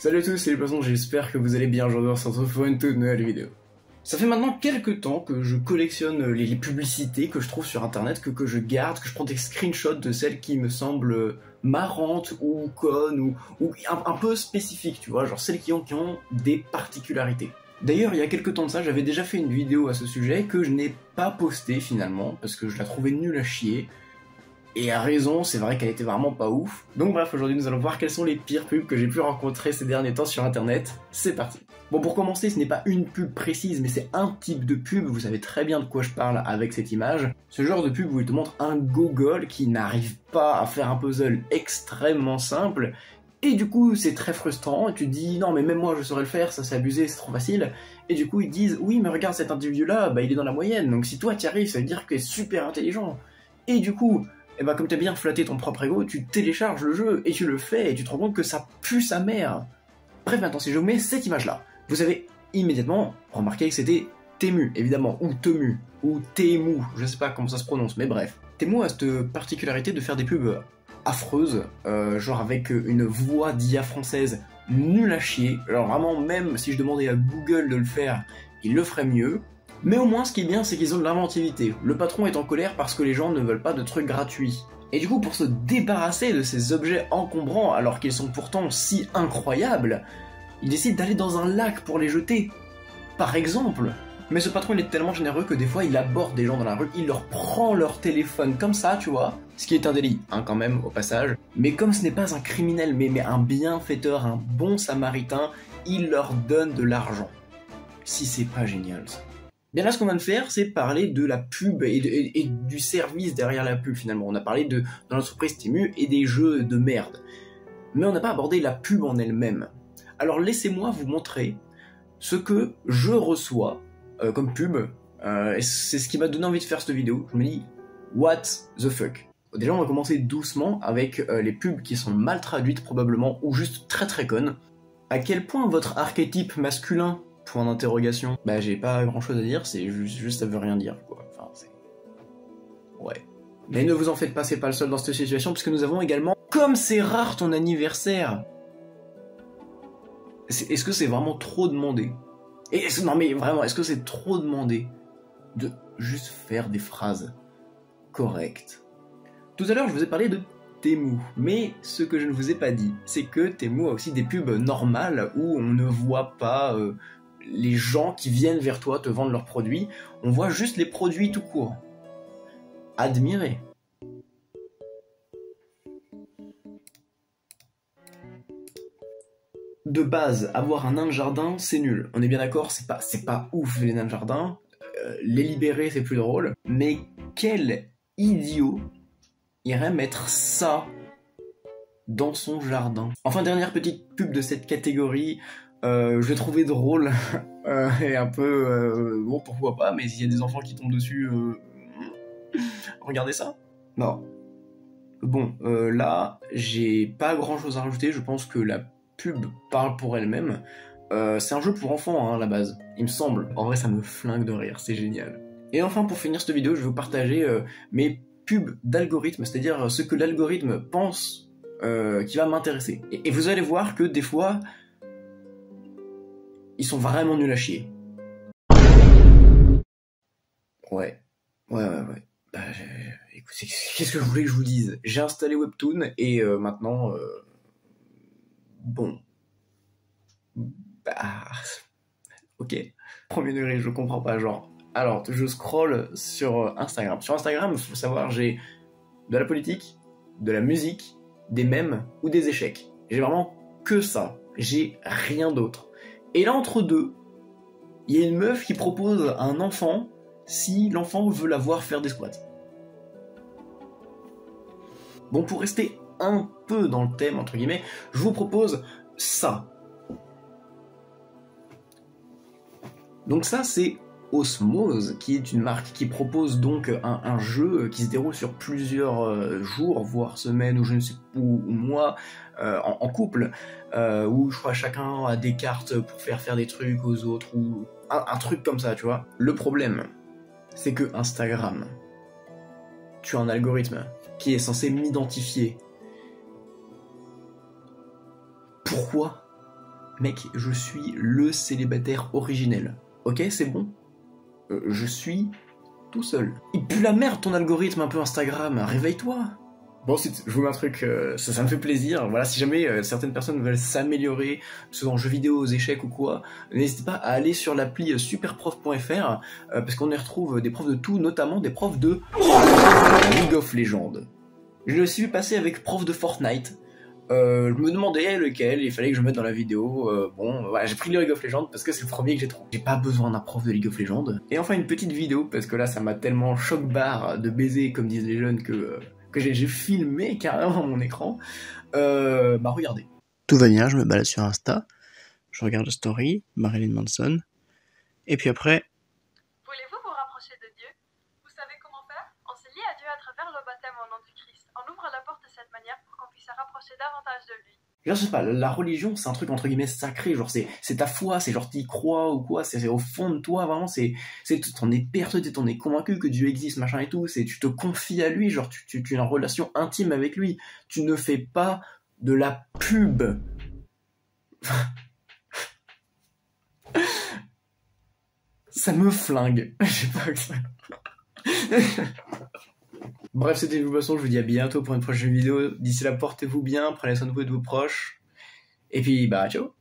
Salut à tous, c'est les poissons, j'espère que vous allez bien. Aujourd'hui, on se retrouve pour une toute nouvelle vidéo. Ça fait maintenant quelques temps que je collectionne les publicités que je trouve sur internet, que je garde, que je prends des screenshots de celles qui me semblent marrantes ou connes ou un peu spécifiques, tu vois, genre celles qui ont des particularités. D'ailleurs, il y a quelques temps de ça, j'avais déjà fait une vidéo à ce sujet que je n'ai pas postée finalement, parce que je la trouvais nulle à chier. Et à raison, c'est vrai qu'elle était vraiment pas ouf. Donc bref, aujourd'hui nous allons voir quelles sont les pires pubs que j'ai pu rencontrer ces derniers temps sur internet. C'est parti. Bon, pour commencer, ce n'est pas une pub précise, mais c'est un type de pub, vous savez très bien de quoi je parle avec cette image. Ce genre de pub où il te montre un gogol qui n'arrive pas à faire un puzzle extrêmement simple, et du coup c'est très frustrant, et tu te dis non mais même moi je saurais le faire, ça c'est abusé, c'est trop facile, et du coup ils te disent oui mais regarde cet individu là, bah il est dans la moyenne, donc si toi t'y arrives ça veut dire que tu es super intelligent. Et du coup, et bah comme t'as bien flatté ton propre ego, tu télécharges le jeu, et tu le fais, et tu te rends compte que ça pue sa mère. Bref, maintenant si je vous mets cette image là, vous avez immédiatement remarqué que c'était Temu, évidemment, ou Temu, ou Temu, je sais pas comment ça se prononce, mais bref. Temu a cette particularité de faire des pubs affreuses, genre avec une voix d'IA française nulle à chier, alors vraiment même si je demandais à Google de le faire, il le ferait mieux. Mais au moins ce qui est bien c'est qu'ils ont de l'inventivité, le patron est en colère parce que les gens ne veulent pas de trucs gratuits. Et du coup pour se débarrasser de ces objets encombrants alors qu'ils sont pourtant si incroyables, il décide d'aller dans un lac pour les jeter, par exemple. Mais ce patron il est tellement généreux que des fois il aborde des gens dans la rue, il leur prend leur téléphone comme ça, tu vois. Ce qui est un délit, hein, quand même, au passage. Mais comme ce n'est pas un criminel, mais un bienfaiteur, un bon samaritain, il leur donne de l'argent. Si c'est pas génial ça. Bien là ce qu'on vient de faire c'est parler de la pub et du service derrière la pub finalement. On a parlé de l'entreprise Temu et des jeux de merde. Mais on n'a pas abordé la pub en elle-même. Alors laissez-moi vous montrer ce que je reçois comme pub, et c'est ce qui m'a donné envie de faire cette vidéo. Je me dis, what the fuck. Déjà on va commencer doucement avec les pubs qui sont mal traduites probablement, ou juste très très connes. À quel point votre archétype masculin, point d'interrogation, bah j'ai pas grand chose à dire, c'est juste ça veut rien dire quoi, enfin c'est... Ouais. Mais ne vous en faites pas, c'est pas le seul dans cette situation, puisque nous avons également, comme c'est rare ton anniversaire. Est-ce que c'est vraiment trop demandé? Non mais vraiment, est-ce que c'est trop demandé de juste faire des phrases correctes? Tout à l'heure, je vous ai parlé de Temu, mais ce que je ne vous ai pas dit, c'est que Temu a aussi des pubs normales où on ne voit pas les gens qui viennent vers toi te vendre leurs produits, on voit juste les produits tout court. Admirez. De base, avoir un nain de jardin, c'est nul. On est bien d'accord, c'est pas ouf les nains de jardin. Les libérer, c'est plus drôle. Mais quel idiot irait mettre ça dans son jardin? Enfin, dernière petite pub de cette catégorie, je l'ai trouvé drôle et un peu... bon, pourquoi pas, mais s'il y a des enfants qui tombent dessus... regardez ça. Non. Bon, là, j'ai pas grand chose à rajouter, je pense que la pub parle pour elle-même. C'est un jeu pour enfants hein, à la base, il me semble. En vrai ça me flingue de rire, c'est génial. Et enfin pour finir cette vidéo, je vais vous partager mes pubs d'algorithme, c'est-à-dire ce que l'algorithme pense qui va m'intéresser. Et vous allez voir que des fois, ils sont vraiment nuls à chier. Ouais. Bah, écoutez, qu'est-ce que je voulais que je vous dise? J'ai installé Webtoon et maintenant... bon... Bah... Ok. Premier degré, je comprends pas, genre... Alors, je scrolle sur Instagram. Sur Instagram, il faut savoir, j'ai de la politique, de la musique, des mèmes ou des échecs. J'ai vraiment que ça. J'ai rien d'autre. Et là, entre deux, il y a une meuf qui propose à un enfant si l'enfant veut la voir faire des squats. Bon, pour rester un peu dans le thème, entre guillemets, je vous propose ça. Donc ça, c'est Osmose, qui est une marque qui propose donc un jeu qui se déroule sur plusieurs jours, voire semaines, ou je ne sais où, mois, en couple, où je crois chacun a des cartes pour faire des trucs aux autres, ou un truc comme ça, tu vois. Le problème, c'est que Instagram, tu as un algorithme qui est censé m'identifier. Pourquoi Mec, je suis le célibataire originel. Ok, c'est bon? Je suis tout seul. Il pue la merde ton algorithme un peu Instagram, réveille-toi. Bon, je vous mets un truc, ça me fait plaisir. Voilà, si jamais certaines personnes veulent s'améliorer, que ce soit en jeux vidéo, aux échecs ou quoi, n'hésitez pas à aller sur l'appli superprof.fr parce qu'on y retrouve des profs de tout, notamment des profs de League of Legends. Je l'ai aussi vu passer avec prof de Fortnite. Je me demandais lequel il fallait que je mette dans la vidéo. Bon, voilà, j'ai pris le League of Legends parce que c'est le premier que j'ai trouvé. J'ai pas besoin d'un prof de League of Legends. Et enfin une petite vidéo parce que là ça m'a tellement choc-barre de baiser comme disent les jeunes que j'ai filmé carrément mon écran. Bah regardez. Tout va bien, je me balade sur Insta, je regarde Story, Marilyn Manson, et puis après... Voulez-vous vous rapprocher de Dieu? Vous savez comment faire? On se lie à Dieu à travers le baptême au nom du Christ. On ouvre la porte de cette manière pour qu'on puisse se rapprocher davantage de lui. Genre, je sais pas, la religion c'est un truc entre guillemets sacré, genre c'est ta foi, c'est genre t'y crois ou quoi, c'est au fond de toi vraiment, t'en es persuadé, t'en es convaincu que Dieu existe, machin et tout, tu te confies à lui, genre tu es en relation intime avec lui, tu ne fais pas de la pub. Ça me flingue, je sais pas que ça... Bref, c'était une façon, je vous dis à bientôt pour une prochaine vidéo. D'ici là, portez-vous bien, prenez soin de vous et de vos proches. Et puis, bah, ciao!